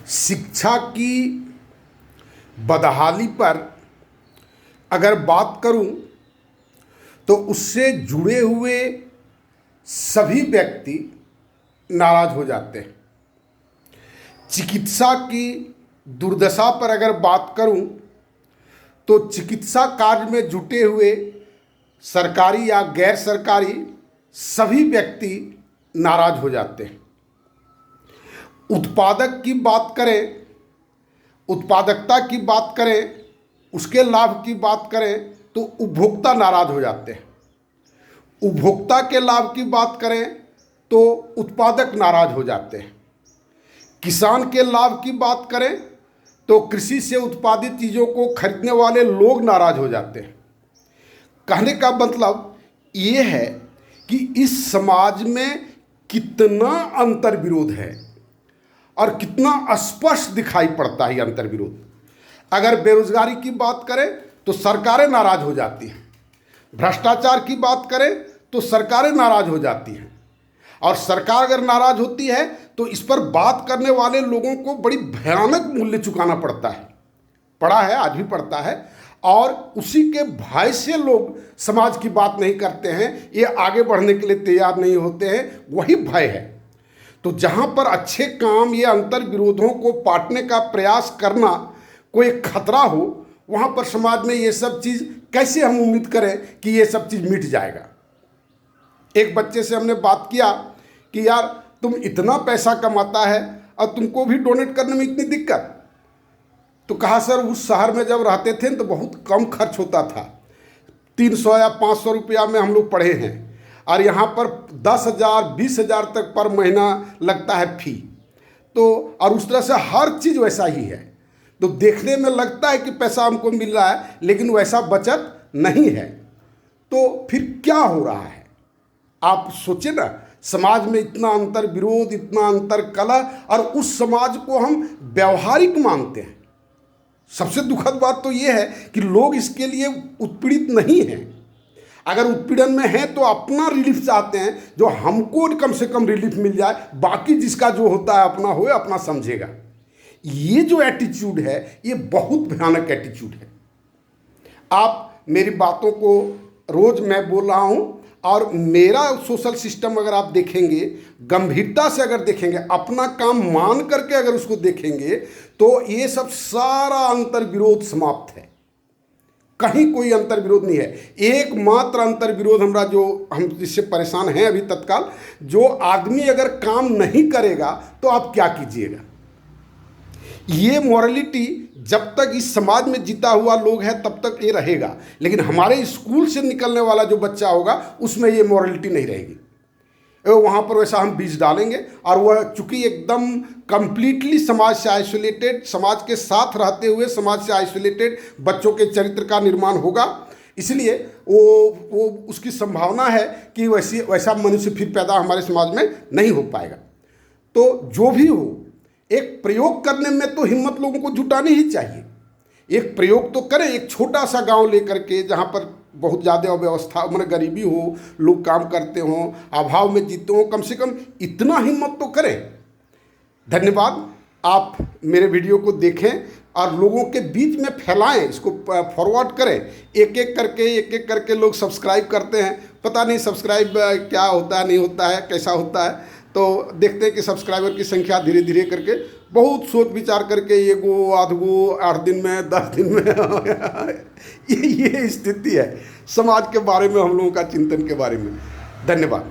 शिक्षा की बदहाली पर अगर बात करूं तो उससे जुड़े हुए सभी व्यक्ति नाराज हो जाते हैं। चिकित्सा की दुर्दशा पर अगर बात करूं तो चिकित्सा कार्य में जुटे हुए सरकारी या गैर सरकारी सभी व्यक्ति नाराज हो जाते हैं। उत्पादक की बात करें, उत्पादकता की बात करें, उसके लाभ की बात करें तो उपभोक्ता नाराज हो जाते हैं। उपभोक्ता के लाभ की बात करें तो उत्पादक नाराज हो जाते हैं। किसान के लाभ की बात करें तो कृषि से उत्पादित चीज़ों को खरीदने वाले लोग नाराज हो जाते हैं। कहने का मतलब ये है कि इस समाज में कितना अंतर विरोध है और कितना स्पष्ट दिखाई पड़ता है ये अंतर विरोध। अगर बेरोजगारी की बात करें तो सरकारें नाराज हो जाती हैं, भ्रष्टाचार की बात करें तो सरकारें नाराज हो जाती हैं, और सरकार अगर नाराज होती है तो इस पर बात करने वाले लोगों को बड़ी भयानक मूल्य चुकाना पड़ता है। पड़ा है, आज भी पड़ता है, और उसी के भय से लोग समाज की बात नहीं करते हैं, ये आगे बढ़ने के लिए तैयार नहीं होते हैं, वही भय है। तो जहाँ पर अच्छे काम या अंतर विरोधों को पाटने का प्रयास करना कोई खतरा हो, वहाँ पर समाज में ये सब चीज़ कैसे हम उम्मीद करें कि ये सब चीज़ मिट जाएगा। एक बच्चे से हमने बात किया कि यार तुम इतना पैसा कमाता है और तुमको भी डोनेट करने में इतनी दिक्कत। तो कहा सर उस शहर में जब रहते थे तो बहुत कम खर्च होता था, 300 या 500 रुपया में हम लोग पढ़े हैं, और यहाँ पर 10,000 20,000 तक पर महीना लगता है फी। तो और उस तरह से हर चीज़ वैसा ही है। तो देखने में लगता है कि पैसा हमको मिल रहा है, लेकिन वैसा बचत नहीं है। तो फिर क्या हो रहा है आप सोचिए ना। समाज में इतना अंतर विरोध, इतना अंतर कलह, और उस समाज को हम व्यवहारिक मानते हैं। सबसे दुखद बात तो ये है कि लोग इसके लिए उत्पीड़ित नहीं हैं। अगर उत्पीड़न में हैं तो अपना रिलीफ चाहते हैं, जो हमको कम से कम रिलीफ मिल जाए, बाकी जिसका जो होता है अपना होए, अपना समझेगा। ये जो एटीट्यूड है ये बहुत भयानक एटीट्यूड है। आप मेरी बातों को रोज मैं बोल रहा हूँ, और मेरा सोशल सिस्टम अगर आप देखेंगे, गंभीरता से अगर देखेंगे, अपना काम मान करके अगर उसको देखेंगे, तो ये सब सारा अंतर विरोध समाप्त है। कहीं कोई अंतर विरोध नहीं है। एकमात्र अंतर विरोध हमारा जो हम जिससे परेशान हैं अभी तत्काल, जो आदमी अगर काम नहीं करेगा तो आप क्या कीजिएगा। ये मॉरलिटी जब तक इस समाज में जीता हुआ लोग है तब तक ये रहेगा, लेकिन हमारे स्कूल से निकलने वाला जो बच्चा होगा उसमें ये मॉरलिटी नहीं रहेगी। वहाँ पर वैसा हम बीज डालेंगे, और वह चूँकि एकदम कंप्लीटली समाज से आइसोलेटेड, समाज के साथ रहते हुए समाज से आइसोलेटेड बच्चों के चरित्र का निर्माण होगा, इसलिए वो उसकी संभावना है कि वैसा मनुष्य फिर पैदा हमारे समाज में नहीं हो पाएगा। तो जो भी हो, एक प्रयोग करने में तो हिम्मत लोगों को जुटानी ही चाहिए। एक प्रयोग तो करें, एक छोटा सा गांव लेकर के, जहां पर बहुत ज़्यादा अव्यवस्था, मतलब गरीबी हो, लोग काम करते हों, अभाव में जीते हों, कम से कम इतना हिम्मत तो करें। धन्यवाद। आप मेरे वीडियो को देखें और लोगों के बीच में फैलाएं, इसको फॉरवर्ड करें। एक एक करके लोग सब्सक्राइब करते हैं, पता नहीं सब्सक्राइब क्या होता है, नहीं होता है, कैसा होता है। तो देखते हैं कि सब्सक्राइबर की संख्या धीरे धीरे करके, बहुत सोच विचार करके, ये गो आध गो 8 दिन में 10 दिन में ये स्थिति है समाज के बारे में, हम लोगों का चिंतन के बारे में। धन्यवाद।